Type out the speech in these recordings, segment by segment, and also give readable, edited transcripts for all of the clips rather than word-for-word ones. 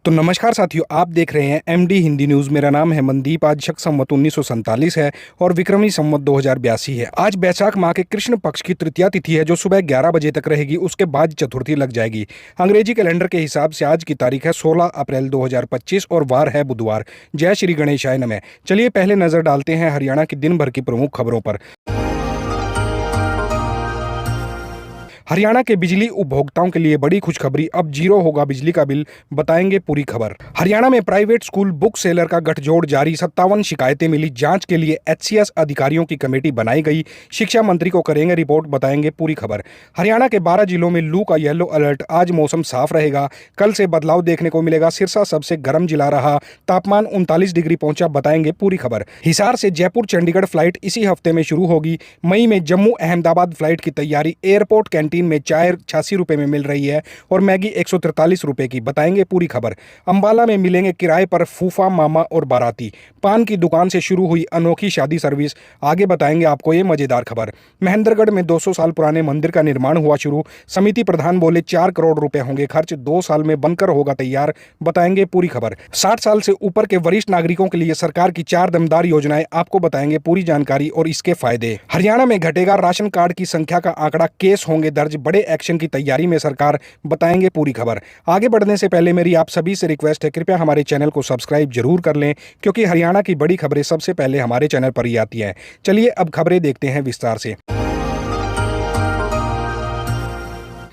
तो नमस्कार साथियों, आप देख रहे हैं एमडी हिंदी न्यूज़। मेरा नाम है मनदीप। आज शक संवत 1947 है और विक्रमी संवत 2082 है। आज बैसाख माह के कृष्ण पक्ष की तृतीया तिथि है, जो सुबह 11 बजे तक रहेगी। उसके बाद चतुर्थी लग जाएगी। अंग्रेजी कैलेंडर के हिसाब से आज की तारीख है 16 अप्रैल 2025 और वार है बुधवार। जय श्री गणेशाय नमः। चलिए पहले नजर डालते हैं हरियाणा की दिन भर की प्रमुख खबरों पर। हरियाणा के बिजली उपभोक्ताओं के लिए बड़ी खुशखबरी, अब जीरो होगा बिजली का बिल, बताएंगे पूरी खबर। हरियाणा में प्राइवेट स्कूल बुक सेलर का गठजोड़ जारी, 57 शिकायतें मिली। जांच के लिए एचसीएस अधिकारियों की कमेटी बनाई गई। शिक्षा मंत्री को करेंगे रिपोर्ट, बताएंगे पूरी खबर। हरियाणा के 12 जिलों में लू का येलो अलर्ट, आज मौसम साफ रहेगा। कल से बदलाव देखने को मिलेगा। सिरसा सबसे गर्म जिला रहा, तापमान 39 डिग्री पहुंचा, बताएंगे पूरी खबर। हिसार से जयपुर चंडीगढ़ फ्लाइट इसी हफ्ते में शुरू होगी। मई में जम्मू अहमदाबाद फ्लाइट की तैयारी। एयरपोर्ट कैंटीन में चाय 86 रुपए में मिल रही है और मैगी 143 रुपए की, बताएंगे पूरी खबर। अंबाला में मिलेंगे किराए पर फूफा, मामा और बाराती। पान की दुकान से शुरू हुई अनोखी शादी सर्विस, आगे बताएंगे आपको ये मजेदार खबर। महेंद्रगढ़ में 200 साल पुराने मंदिर का निर्माण हुआ शुरू। समिति प्रधान बोले 4 करोड़ रुपए होंगे खर्च, 2 साल में बनकर होगा तैयार, बताएंगे पूरी खबर। 60 साल से ऊपर के वरिष्ठ नागरिकों के लिए सरकार की 4 दमदार योजनाएं, आपको बताएंगे पूरी जानकारी और इसके फायदे। हरियाणा में घटेगा राशन कार्ड की संख्या का आंकड़ा, केस होंगे दर्ज, बड़े एक्शन की तैयारी में सरकार, बताएंगे पूरी खबर। आगे बढ़ने से पहले मेरी आप सभी से रिक्वेस्ट है, कृपया हमारे चैनल को सब्सक्राइब जरूर कर लें, क्योंकि हरियाणा की बड़ी खबरें सबसे पहले हमारे चैनल पर ही आती हैं। चलिए अब खबरें देखते हैं विस्तार से।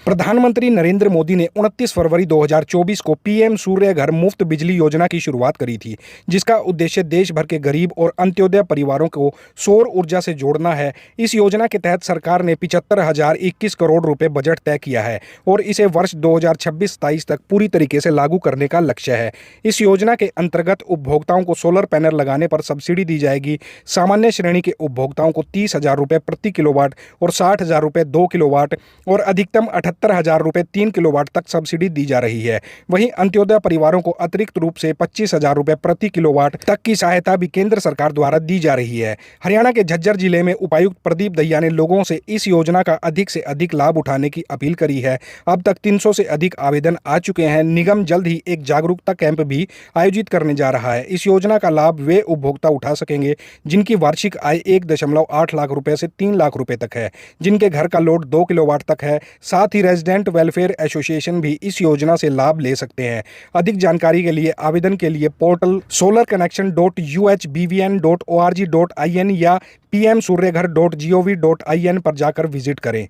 प्रधानमंत्री नरेंद्र मोदी ने 29 फरवरी 2024 को पीएम सूर्य घर मुफ्त बिजली योजना की शुरुआत करी थी, जिसका उद्देश्य देश भर के गरीब और अंत्योदय परिवारों को सौर ऊर्जा से जोड़ना है। इस योजना के तहत सरकार ने 75,021 करोड़ रुपए बजट तय किया है और इसे वर्ष 2026-27 तक पूरी तरीके से लागू करने का लक्ष्य है। इस योजना के अंतर्गत उपभोक्ताओं को सोलर पैनल लगाने पर सब्सिडी दी जाएगी। सामान्य श्रेणी के उपभोक्ताओं को 30,000 रुपए प्रति किलोवाट और 60,000 रुपए 2 किलोवाट और अधिकतम 78,000 रुपए 3 किलोवाट तक सब्सिडी दी जा रही है। वहीं अंत्योदय परिवारों को अतिरिक्त रूप से 25,000 रुपए प्रति किलोवाट तक की सहायता भी केंद्र सरकार द्वारा दी जा रही है। हरियाणा के झज्जर जिले में उपायुक्त प्रदीप दहिया ने लोगों से इस योजना का अधिक से अधिक लाभ उठाने की अपील करी है। अब तक 300 से अधिक आवेदन आ चुके हैं। निगम जल्द ही एक जागरूकता कैंप भी आयोजित करने जा रहा है। इस योजना का लाभ वे उपभोक्ता उठा सकेंगे जिनकी वार्षिक आय 1.8 लाख रुपए से 3 लाख रुपए तक है, जिनके घर का लोड 2 किलोवाट तक है। साथ ही रेजिडेंट वेलफेयर एसोसिएशन भी इस योजना से लाभ ले सकते हैं। अधिक जानकारी के लिए आवेदन के लिए पोर्टल solarconnection.uhbvn.org.in या pmsuryaghar.gov.in पर जाकर विजिट करें।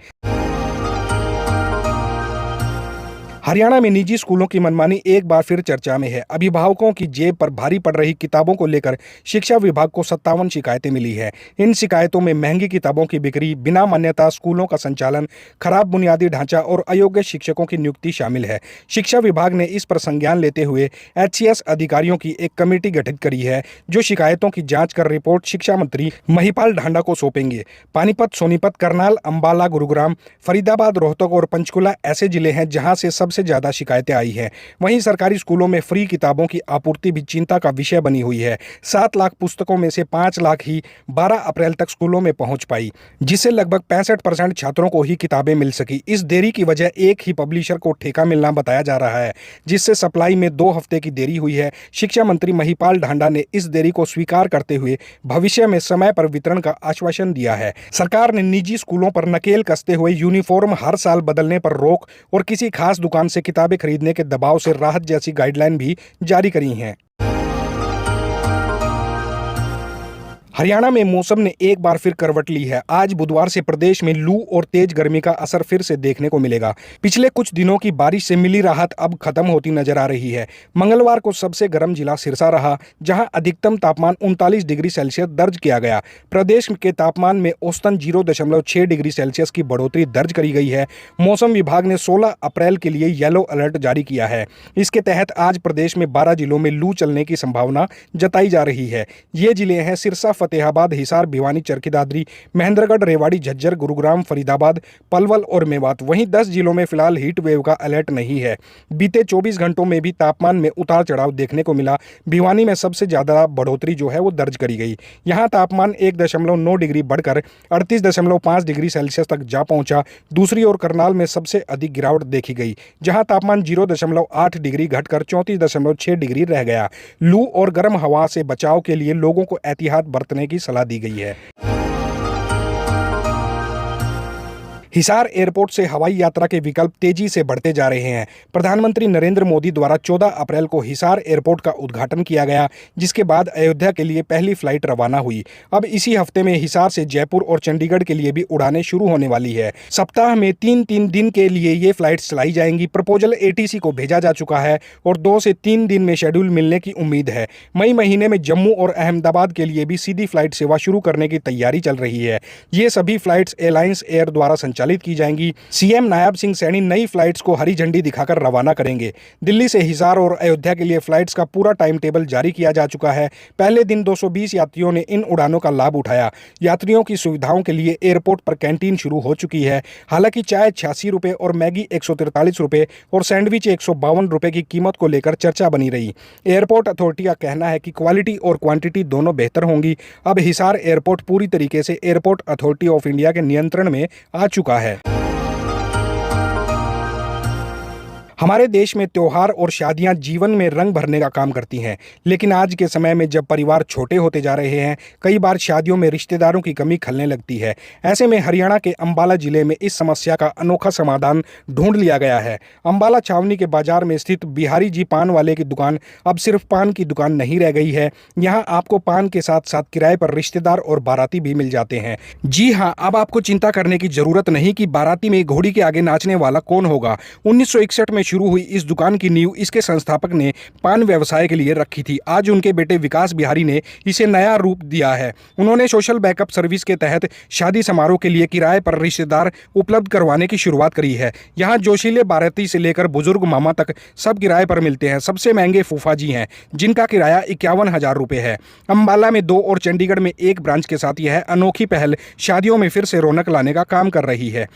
हरियाणा में निजी स्कूलों की मनमानी एक बार फिर चर्चा में है। अभिभावकों की जेब पर भारी पड़ रही किताबों को लेकर शिक्षा विभाग को 57 शिकायतें मिली है। इन शिकायतों में महंगी किताबों की बिक्री, बिना मान्यता स्कूलों का संचालन, खराब बुनियादी ढांचा और अयोग्य शिक्षकों की नियुक्ति शामिल है। शिक्षा विभाग ने इस पर संज्ञान लेते हुए एचसीएस अधिकारियों की एक कमेटी गठित करी है, जो शिकायतों की जाँच कर रिपोर्ट शिक्षा मंत्री महिपाल ढांडा को सौंपेंगे। पानीपत, सोनीपत, करनाल, अंबाला, गुरुग्राम, फरीदाबाद, रोहतक और पंचकुला ऐसे जिले हैं जहां से सबसे ज्यादा शिकायतें आई हैं। वहीं सरकारी स्कूलों में फ्री किताबों की आपूर्ति भी चिंता का विषय बनी हुई है। 7 लाख पुस्तकों में से 5 लाख ही 12 अप्रैल तक स्कूलों में पहुंच पाई, जिससे लगभग 65% छात्रों को ही किताबें मिल सकी। इस देरी की वजह एक ही पब्लिशर को ठेका मिलना बताया जा रहा है, जिससे सप्लाई में 2 हफ्ते की देरी हुई है। शिक्षा मंत्री महिपाल ढांडा ने इस देरी को स्वीकार करते हुए भविष्य में समय पर वितरण का आश्वासन दिया है। सरकार ने निजी स्कूलों पर नकेल कसते हुए यूनिफॉर्म हर साल बदलने पर रोक और किसी खास दुकान से किताबें खरीदने के दबाव से राहत जैसी गाइडलाइन भी जारी करी हैं। हरियाणा में मौसम ने एक बार फिर करवट ली है। आज बुधवार से प्रदेश में लू और तेज गर्मी का असर फिर से देखने को मिलेगा। पिछले कुछ दिनों की बारिश से मिली राहत अब खत्म होती नजर आ रही है। मंगलवार को सबसे गर्म जिला सिरसा रहा, जहां अधिकतम तापमान 39 डिग्री सेल्सियस दर्ज किया गया। प्रदेश के तापमान में औसतन 0.6 डिग्री सेल्सियस की बढ़ोतरी दर्ज करी गई है। मौसम विभाग ने 16 अप्रैल के लिए येलो अलर्ट जारी किया है। इसके तहत आज प्रदेश में 12 जिलों में लू चलने की संभावना जताई जा रही है। ये जिले हैं सिरसा, फतेहाबाद, हिसार, भिवानी, चरखी दादरी, महेंद्रगढ़, रेवाड़ी, झज्जर, गुरुग्राम, फरीदाबाद, पलवल और मेवात। वहीं 10 जिलों में फिलहाल हीट वेव का अलर्ट नहीं है। बीते 24 घंटों में भी तापमान में उतार चढ़ाव देखने को मिला। भिवानी में सबसे ज्यादा बढ़ोतरी जो है वो दर्ज करी गई। यहाँ तापमान 1.9 डिग्री बढ़कर 38.5 डिग्री सेल्सियस तक जा पहुंचा। दूसरी ओर करनाल में सबसे अधिक गिरावट देखी गई, जहां तापमान 0.8 डिग्री घटकर 34.6 डिग्री रह गया। लू और गर्म हवा से बचाव के लिए लोगों को एहतियात बरतने की सलाह दी गई है। हिसार एयरपोर्ट से हवाई यात्रा के विकल्प तेजी से बढ़ते जा रहे हैं। प्रधानमंत्री नरेंद्र मोदी द्वारा 14 अप्रैल को हिसार एयरपोर्ट का उद्घाटन किया गया, जिसके बाद अयोध्या के लिए पहली फ्लाइट रवाना हुई। अब इसी हफ्ते में हिसार से जयपुर और चंडीगढ़ के लिए भी उड़ानें शुरू होने वाली है। सप्ताह में 3 दिन के लिए ये फ्लाइट चलाई जाएंगी। प्रपोजल ATC को भेजा जा चुका है और 2 से 3 दिन में शेड्यूल मिलने की उम्मीद है। मई महीने में जम्मू और अहमदाबाद के लिए भी सीधी फ्लाइट सेवा शुरू करने की तैयारी चल रही है। ये सभी फ्लाइट्स एलायंस एयर द्वारा संचालित की जाएंगी। सीएम नायब सिंह सैनी नई फ्लाइट्स को हरी झंडी दिखाकर रवाना करेंगे। दिल्ली से हिसार और अयोध्या के लिए फ्लाइट्स का पूरा टाइम टेबल जारी किया जा चुका है। पहले दिन 220 यात्रियों ने इन उड़ानों का लाभ उठाया। यात्रियों की सुविधाओं के लिए एयरपोर्ट पर कैंटीन शुरू हो चुकी है। हालांकि चाय 86 रुपये और मैगी 143 रुपये और सैंडविच 152 रुपये की कीमत को लेकर चर्चा बनी रही। एयरपोर्ट अथॉरिटी का कहना है कि क्वालिटी और क्वांटिटी दोनों बेहतर होंगी। अब हिसार एयरपोर्ट पूरी तरीके से एयरपोर्ट अथॉरिटी ऑफ इंडिया के नियंत्रण में आ चुका है। हमारे देश में त्योहार और शादियां जीवन में रंग भरने का काम करती हैं, लेकिन आज के समय में जब परिवार छोटे होते जा रहे हैं, कई बार शादियों में रिश्तेदारों की कमी खलने लगती है। ऐसे में हरियाणा के अंबाला जिले में इस समस्या का अनोखा समाधान ढूंढ लिया गया है। अंबाला छावनी के बाजार में स्थित बिहारी जी पान वाले की दुकान अब सिर्फ पान की दुकान नहीं रह गई है। यहाँ आपको पान के साथ साथ किराए पर रिश्तेदार और बाराती भी मिल जाते हैं। जी हाँ, अब आपको चिंता करने की जरूरत नहीं कि बाराती में घोड़ी के आगे नाचने वाला कौन होगा। 1961 में शुरू हुई इस दुकान की नींव इसके संस्थापक ने पान व्यवसाय के लिए रखी थी। आज उनके बेटे विकास बिहारी ने इसे नया रूप दिया है। उन्होंने सोशल बैकअप सर्विस के तहत शादी समारोह के लिए किराए पर रिश्तेदार उपलब्ध करवाने की शुरुआत करी है। यहाँ जोशीले बाराती से लेकर बुजुर्ग मामा तक सब किराए पर मिलते हैं। सबसे महंगे फूफा जी हैं, जिनका किराया 51,000 रुपये है। अंबाला में 2 और चंडीगढ़ में 1 ब्रांच के साथ यह अनोखी पहल शादियों में फिर से रौनक लाने का काम कर रही है।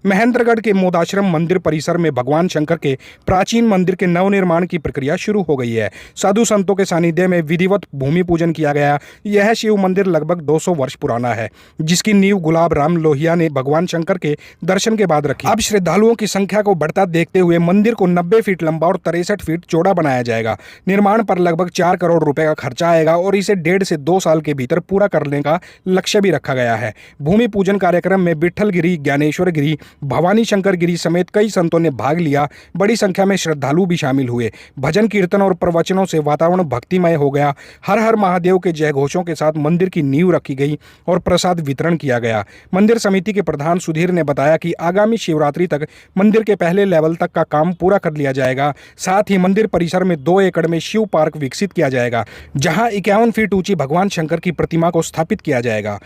महेंद्रगढ़ के मोदाश्रम मंदिर परिसर में भगवान शंकर के प्राचीन मंदिर के नवनिर्माण की प्रक्रिया शुरू हो गई है। साधु संतों के सानिध्य में विधिवत भूमि पूजन किया गया। यह शिव मंदिर लगभग 200 वर्ष पुराना है, जिसकी नींव गुलाब राम लोहिया ने भगवान शंकर के दर्शन के बाद रखी। अब श्रद्धालुओं की संख्या को बढ़ता देखते हुए मंदिर को 90 फीट लंबा और 63 फीट चौड़ा बनाया जाएगा। निर्माण पर लगभग 4 करोड़ रुपए का खर्चा आएगा और इसे 1.5 से 2 साल के भीतर पूरा करने का लक्ष्य भी रखा गया है। भूमि पूजन कार्यक्रम में विट्ठल गिरी, ज्ञानेश्वर गिरी, भवानी शंकर गिरी समेत कई संतों ने भाग लिया। बड़ी संख्या में श्रद्धालु भी शामिल हुए। भजन कीर्तन और प्रवचनों से वातावरण भक्तिमय हो गया। हर हर महादेव के जय घोषों के साथ मंदिर की नींव रखी गई और प्रसाद वितरण किया गया। मंदिर समिति के प्रधान सुधीर ने बताया कि आगामी शिवरात्रि तक मंदिर के पहले लेवल तक का काम पूरा कर लिया जाएगा। साथ ही मंदिर परिसर में 2 एकड़ में शिव पार्क विकसित किया जाएगा, जहां 51 फीट ऊंची भगवान शंकर की प्रतिमा को स्थापित किया जाएगा।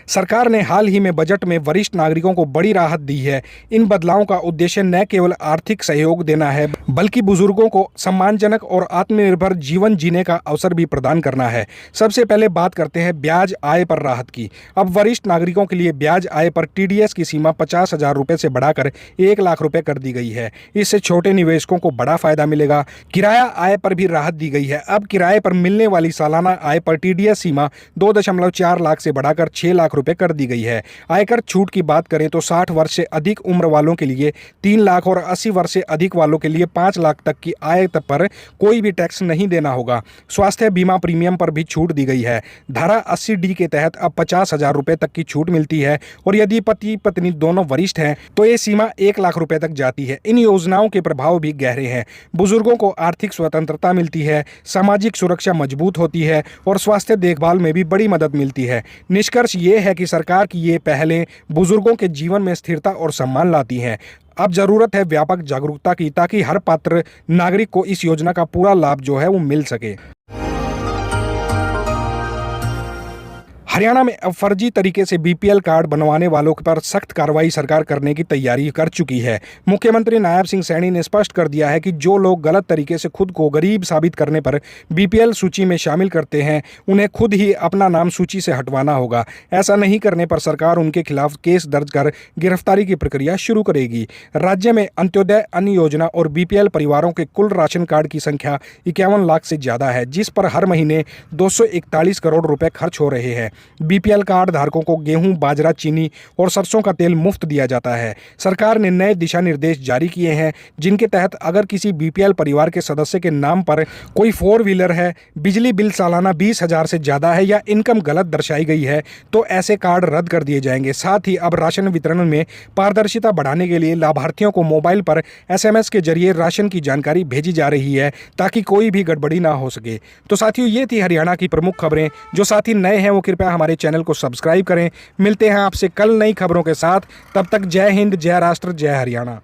सरकार ने हाल ही में बजट में वरिष्ठ नागरिकों को बड़ी राहत दी है। इन बदलावों का उद्देश्य न केवल आर्थिक सहयोग देना है, बल्कि बुजुर्गों को सम्मानजनक और आत्मनिर्भर जीवन जीने का अवसर भी प्रदान करना है। सबसे पहले बात करते हैं ब्याज आय पर राहत की। अब वरिष्ठ नागरिकों के लिए ब्याज आय पर TDS की सीमा 50,000 रुपये से बढ़ाकर 1 लाख रुपये कर दी गई है। इससे छोटे निवेशकों को बड़ा फायदा मिलेगा। किराया आय पर भी राहत दी गई है। अब किराए पर मिलने वाली सालाना आय पर TDS सीमा 2.4 लाख से बढ़ाकर 6 लाख रुपए कर दी गई है। आयकर छूट की बात करें तो 60 वर्ष से अधिक उम्र वालों के लिए 3 लाख और 80 वर्ष से अधिक वालों के लिए 5 लाख तक की आय पर कोई भी टैक्स नहीं देना होगा। स्वास्थ्य बीमा प्रीमियम पर भी छूट दी गई है। धारा 80D के तहत अब 50,000 रुपए तक की छूट मिलती है और यदि पति पत्नी दोनों वरिष्ठ हैं तो ये सीमा 1 लाख रुपए तक जाती है। इन योजनाओं के प्रभाव भी गहरे हैं। बुजुर्गों को आर्थिक स्वतंत्रता मिलती है, सामाजिक सुरक्षा मजबूत होती है और स्वास्थ्य देखभाल में भी बड़ी मदद मिलती है। निष्कर्ष ये है कि सरकार की ये पहलें बुजुर्गों के जीवन में स्थिरता और सम्मान लाती हैं। अब जरूरत है व्यापक जागरूकता की, ताकि हर पात्र नागरिक को इस योजना का पूरा लाभ जो है वो मिल सके। हरियाणा में अब फर्जी तरीके से बीपीएल कार्ड बनवाने वालों पर सख्त कार्रवाई सरकार करने की तैयारी कर चुकी है। मुख्यमंत्री नायब सिंह सैनी ने स्पष्ट कर दिया है कि जो लोग गलत तरीके से खुद को गरीब साबित करने पर बीपीएल सूची में शामिल करते हैं, उन्हें खुद ही अपना नाम सूची से हटवाना होगा। ऐसा नहीं करने पर सरकार उनके खिलाफ केस दर्ज कर गिरफ्तारी की प्रक्रिया शुरू करेगी। राज्य में अंत्योदय अन्न योजना और बीपीएल परिवारों के कुल राशन कार्ड की संख्या 51 लाख से ज्यादा है, जिस पर हर महीने 241 करोड़ रुपए खर्च हो रहे हैं। बीपीएल कार्ड धारकों को गेहूं, बाजरा, चीनी और सरसों का तेल मुफ्त दिया जाता है। सरकार ने नए दिशा निर्देश जारी किए हैं, जिनके तहत अगर किसी बीपीएल परिवार के सदस्य के नाम पर कोई 4 व्हीलर है, बिजली बिल सालाना 20,000 से ज्यादा है या इनकम गलत दर्शाई गई है, तो ऐसे कार्ड रद्द कर दिए जाएंगे। साथ ही अब राशन वितरण में पारदर्शिता बढ़ाने के लिए लाभार्थियों को मोबाइल पर SMS के जरिए राशन की जानकारी भेजी जा रही है, ताकि कोई भी गड़बड़ी ना हो सके। तो साथियों, ये थी हरियाणा की प्रमुख खबरें। जो साथी नए हैं वो कृपया हमारे चैनल को सब्सक्राइब करें। मिलते हैं आपसे कल नई खबरों के साथ। तब तक जय हिंद, जय राष्ट्र, जय हरियाणा।